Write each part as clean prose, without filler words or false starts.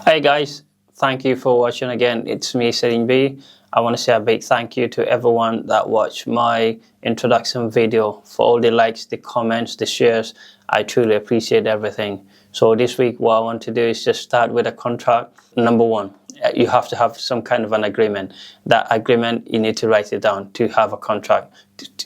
Hey guys, thank you for watching again. It's me, Serign-B. I want to say a big thank you to everyone that watched my introduction video, for all the likes, the comments, the shares. I truly appreciate everything. So this week what I want to do is just start with a contract. Number one, you have to have some kind of an agreement. That agreement, you need to write it down to have a contract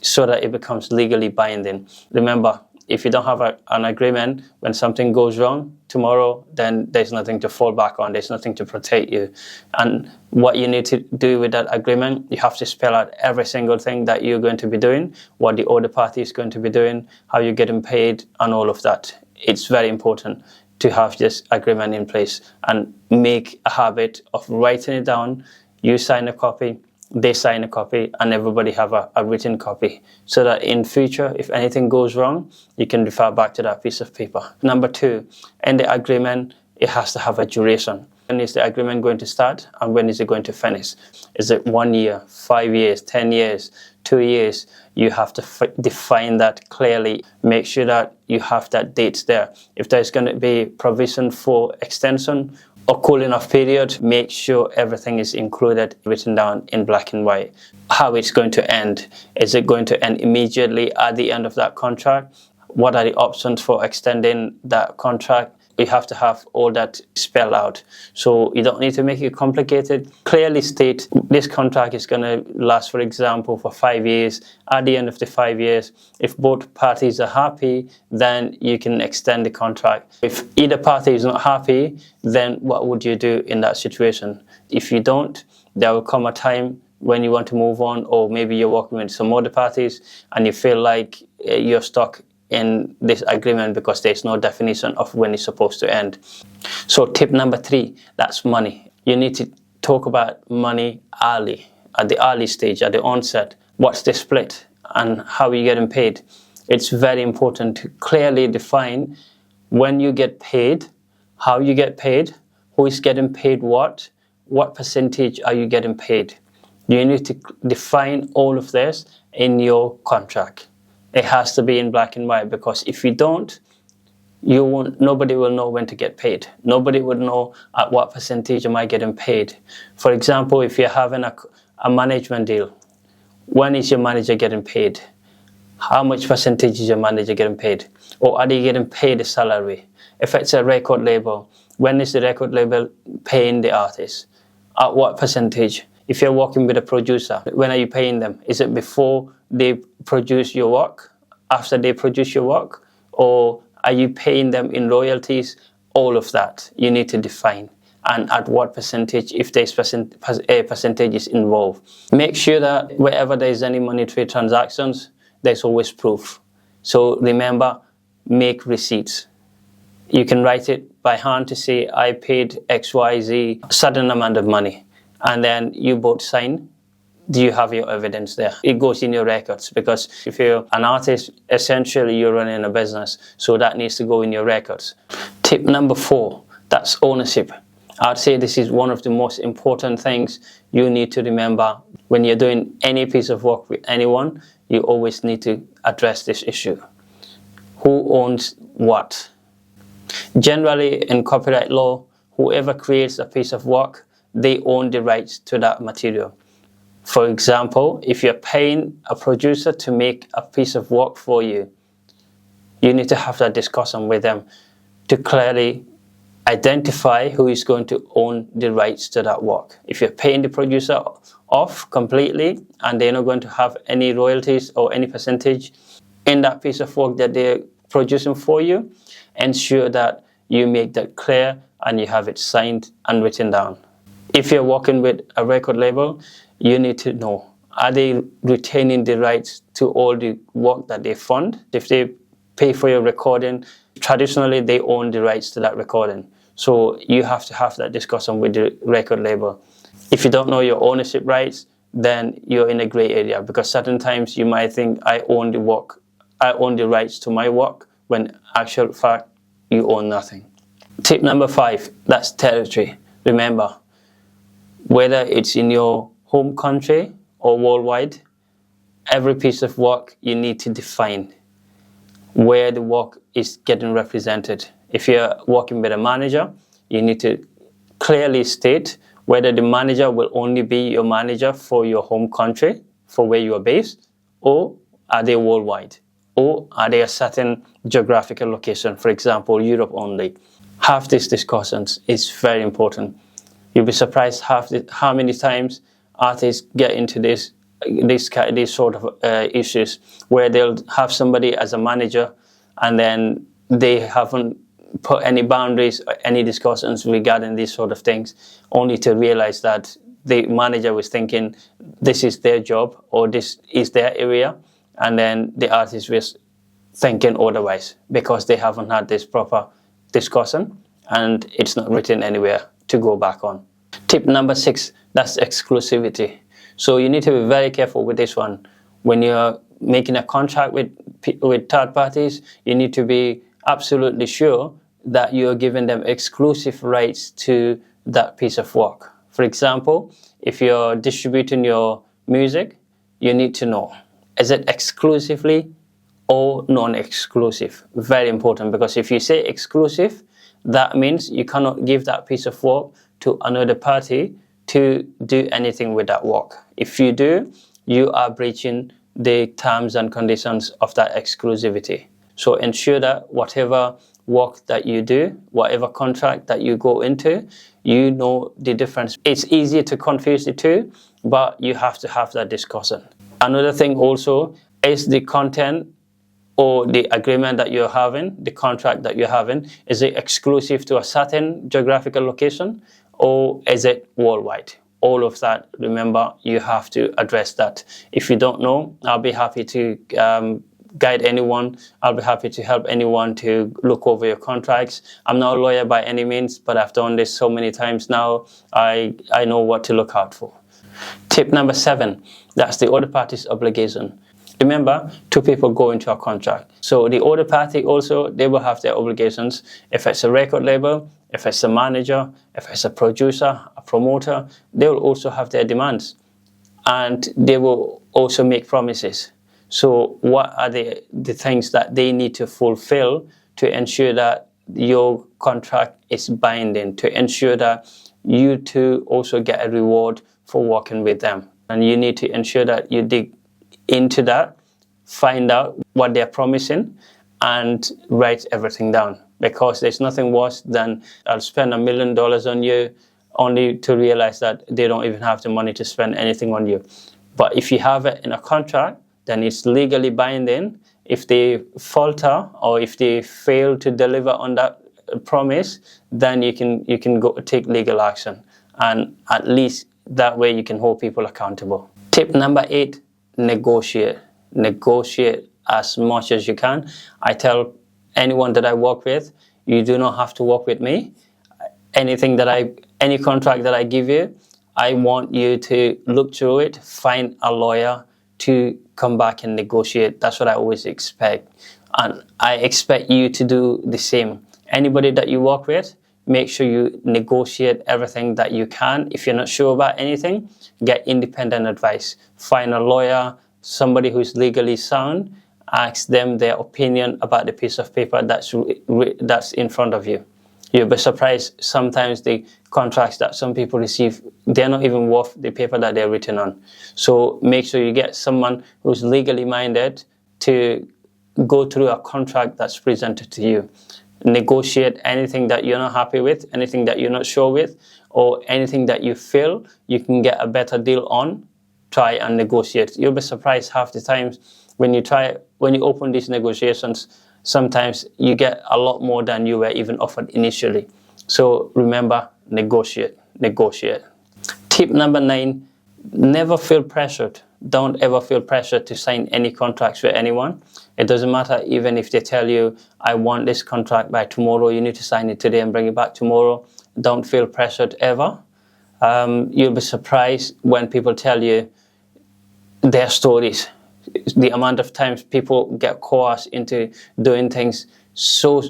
so that it becomes legally binding. Remember, if you don't have an agreement, when something goes wrong tomorrow, then there's nothing to fall back on. There's nothing to protect you. And what you need to do with that agreement, you have to spell out every single thing that you're going to be doing, what the other party is going to be doing, how you're getting paid, and all of that. It's very important to have this agreement in place and make a habit of writing it down. You sign a copy, they sign a copy, and everybody have a written copy, so that in future, if anything goes wrong, you can refer back to that piece of paper. Number two, in the agreement, it has to have a duration. When is the agreement going to start and when is it going to finish? Is it 1 year, 5 years, 10 years, 2 years? You have to define that clearly. Make sure that you have that date there. If there's going to be provision for extension or cooling off period, make sure everything is included, written down in black and white. How it's going to end. Is it going to end immediately at the end of that contract? What are the options for extending that contract? You have to have all that spelled out. So you don't need to make it complicated. Clearly state this contract is going to last, for example, for 5 years. At the end of the 5 years, if both parties are happy, then you can extend the contract. If either party is not happy, then what would you do in that situation? If you don't, there will come a time when you want to move on, or maybe you're working with some other parties and you feel like you're stuck in this agreement because there's no definition of when it's supposed to end. So tip number three, that's money. You need to talk about money early, at the early stage, at the onset. What's the split and how are you getting paid? It's very important to clearly define when you get paid, how you get paid, who is getting paid what percentage are you getting paid. You need to define all of this in your contract. It has to be in black and white, because if you don't, nobody will know when to get paid. Nobody would know at what percentage am I getting paid. For example, if you're having a management deal, when is your manager getting paid? How much percentage is your manager getting paid? Or are they getting paid a salary? If it's a record label, when is the record label paying the artist? At what percentage? If you're working with a producer, when are you paying them? Is it before they produce your work, after they produce your work, or are you paying them in royalties? All of that you need to define, and at what percentage, if there's a percentage is involved. Make sure that wherever there's any monetary transactions, there's always proof. So remember, make receipts. You can write it by hand to say, I paid XYZ certain amount of money, and then you both sign. Do you have your evidence there? It goes in your records, because if you're an artist, essentially you're running a business, so that needs to go in your records. Tip number four, that's ownership. I'd say this is one of the most important things you need to remember. When you're doing any piece of work with anyone, you always need to address this issue. Who owns what? Generally, in copyright law, whoever creates a piece of work, they own the rights to that material. For example, if you're paying a producer to make a piece of work for you, you need to have that discussion with them to clearly identify who is going to own the rights to that work. If you're paying the producer off completely and they're not going to have any royalties or any percentage in that piece of work that they're producing for you, ensure that you make that clear and you have it signed and written down. If you're working with a record label, you need to know, are they retaining the rights to all the work that they fund? If they pay for your recording, traditionally they own the rights to that recording. So you have to have that discussion with the record label. If you don't know your ownership rights, then you're in a gray area, because certain times you might think, I own the work, I own the rights to my work, when actual fact you own nothing. Tip number five, that's territory. Remember, whether it's in your home country or worldwide, every piece of work you need to define where the work is getting represented. If you're working with a manager, you need to clearly state whether the manager will only be your manager for your home country, for where you are based, or are they worldwide, or are they a certain geographical location, for example, Europe only. Have these discussions. It's very important. You'll be surprised how many times artists get into these sort of issues where they'll have somebody as a manager and then they haven't put any boundaries or any discussions regarding these sort of things, only to realize that the manager was thinking this is their job or this is their area, and then the artist was thinking otherwise because they haven't had this proper discussion and it's not written anywhere to go back on. Tip number 6, that's exclusivity. So you need to be very careful with this one. When you're making a contract with third parties, you need to be absolutely sure that you're giving them exclusive rights to that piece of work. For example, if you're distributing your music, you need to know, is it exclusively or non-exclusive? Very important, because if you say exclusive, that means you cannot give that piece of work to another party to do anything with that work. If you do, you are breaching the terms and conditions of that exclusivity. So ensure that whatever work that you do, whatever contract that you go into, you know the difference. It's easy to confuse the two, but you have to have that discussion. Another thing also is the content or the agreement that you're having, the contract that you're having, is it exclusive to a certain geographical location or is it worldwide? All of that, remember, you have to address that. If you don't know, I'll be happy to guide anyone. I'll be happy to help anyone to look over your contracts. I'm not a lawyer by any means, but I've done this so many times now. I know what to look out for. Tip number 7, that's the other party's obligation. Remember, two people go into a contract. So the other party also, they will have their obligations. If it's a record label, if it's a manager, if it's a producer, a promoter, they will also have their demands. And they will also make promises. So what are the things that they need to fulfill to ensure that your contract is binding, to ensure that you two also get a reward for working with them? And you need to ensure that you dig into that, find out what they're promising, and write everything down. Because there's nothing worse than I'll spend $1 million on you only to realize that they don't even have the money to spend anything on you. But if you have it in a contract, then it's legally binding. If they falter or if they fail to deliver on that promise, then you can go take legal action. And at least that way you can hold people accountable. Tip number 8, negotiate. Negotiate as much as you can. I tell anyone that I work with, you do not have to work with me. Any contract that I give you, I want you to look through it, find a lawyer to come back and negotiate. That's what I always expect. And I expect you to do the same. Anybody that you work with, make sure you negotiate everything that you can. If you're not sure about anything, get independent advice. Find a lawyer, somebody who's legally sound, ask them their opinion about the piece of paper that's in front of you. You'll be surprised sometimes the contracts that some people receive, they're not even worth the paper that they're written on. So make sure you get someone who's legally minded to go through a contract that's presented to you. Negotiate anything that you're not happy with, anything that you're not sure with, or anything that you feel you can get a better deal on. Try and negotiate. You'll be surprised half the times when you open these negotiations, sometimes you get a lot more than you were even offered initially. So remember, negotiate, negotiate. Tip number 9, never feel pressured. Don't ever feel pressured to sign any contracts with anyone. It doesn't matter even if they tell you, I want this contract by tomorrow, you need to sign it today and bring it back tomorrow. Don't feel pressured ever. You'll be surprised when people tell you their stories. The amount of times people get coerced into doing things so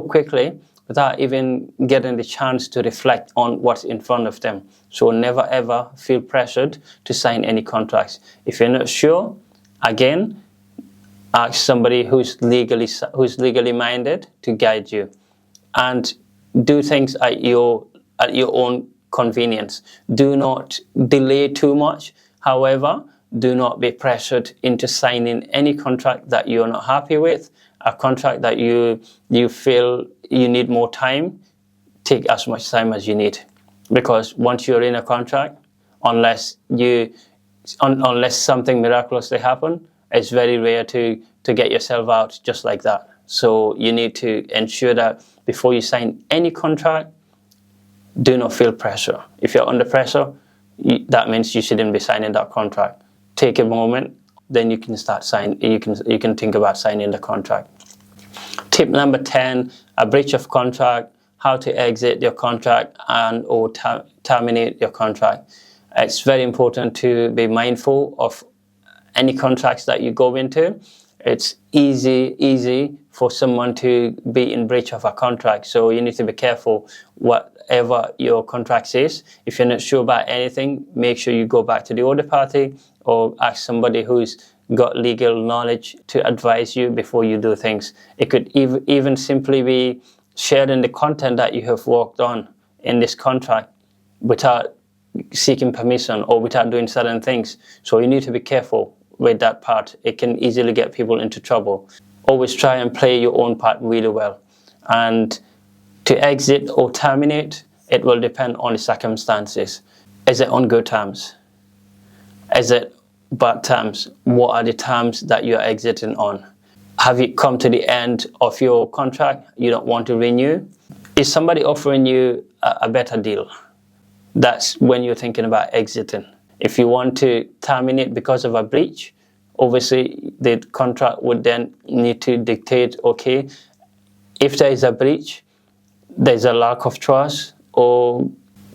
quickly without even getting the chance to reflect on what's in front of them. So never ever feel pressured to sign any contracts. If you're not sure, again, ask somebody who's legally minded to guide you, and do things at your at your own convenience. Do not delay too much. However, do not be pressured into signing any contract that you're not happy with, a contract that you feel you need more time. Take as much time as you need, because once you're in a contract, unless something miraculously happen, it's very rare to get yourself out just like that. So you need to ensure that before you sign any contract, do not feel pressure. If you're under pressure, that means you shouldn't be signing that contract. Take a moment, then you can start signing. You can think about signing the contract. Tip number 10: a breach of contract. How to exit your contract and or terminate your contract. It's very important to be mindful of any contracts that you go into. It's easy for someone to be in breach of a contract, so you need to be careful whatever your contract is. If you're not sure about anything, make sure you go back to the other party or ask somebody who's got legal knowledge to advise you before you do things. It could even simply be sharing the content that you have worked on in this contract without seeking permission or without doing certain things. So you need to be careful with that part. It can easily get people into trouble. Always try and play your own part really well. And to exit or terminate, it will depend on the circumstances. Is it on good terms? Is it bad terms? What are the terms that you're exiting on? Have you come to the end of your contract? You don't want to renew? Is somebody offering you a better deal? That's when you're thinking about exiting. If you want to terminate because of a breach, obviously the contract would then need to dictate, okay, if there is a breach, there's a lack of trust, or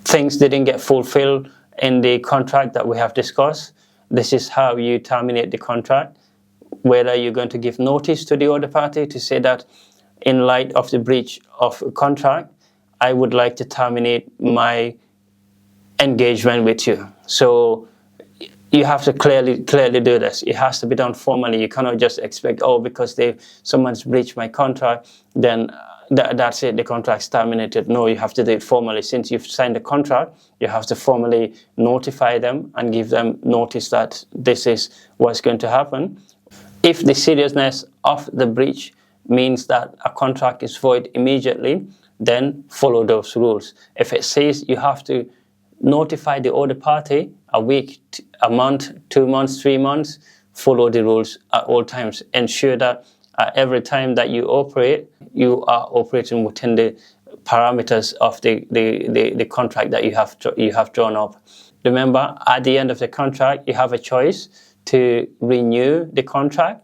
things didn't get fulfilled in the contract that we have discussed, this is how you terminate the contract. Whether you're going to give notice to the other party to say that in light of the breach of a contract, I would like to terminate my engagement with you. So you have to clearly do this. It has to be done formally. You cannot just expect, oh, because someone's breached my contract, then that's it, the contract's terminated. No, you have to do it formally. Since you've signed the contract, you have to formally notify them and give them notice that this is what's going to happen. If the seriousness of the breach means that a contract is void immediately, then follow those rules. If it says you have to notify the other party a week, a month, 2 months, 3 months, follow the rules at all times. Ensure that every time that you operate, you are operating within the parameters of the contract that you have drawn up. Remember, at the end of the contract, you have a choice to renew the contract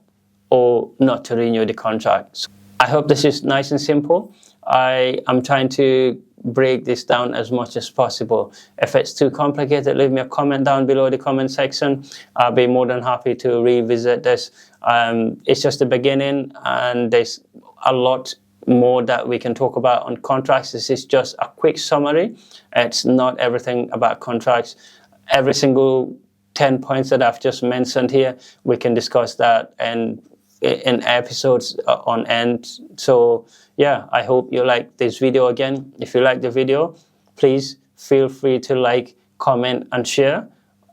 or not to renew the contract. I hope this is nice and simple. I am trying to break this down as much as possible. If it's too complicated, leave me a comment down below the comment section. I'll be more than happy to revisit this. It's just the beginning, and there's a lot more that we can talk about on contracts. This is just a quick summary. It's not everything about contracts. Every single 10 points that I've just mentioned here, we can discuss that in episodes on end. So yeah, I hope you like this video. Again, if you like the video, please feel free to like, comment and share,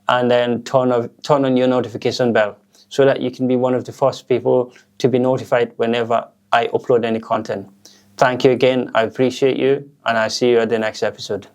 and then turn on your notification bell so that you can be one of the first people to be notified whenever I upload any content. Thank you again. I appreciate you, and I'll see you at the next episode.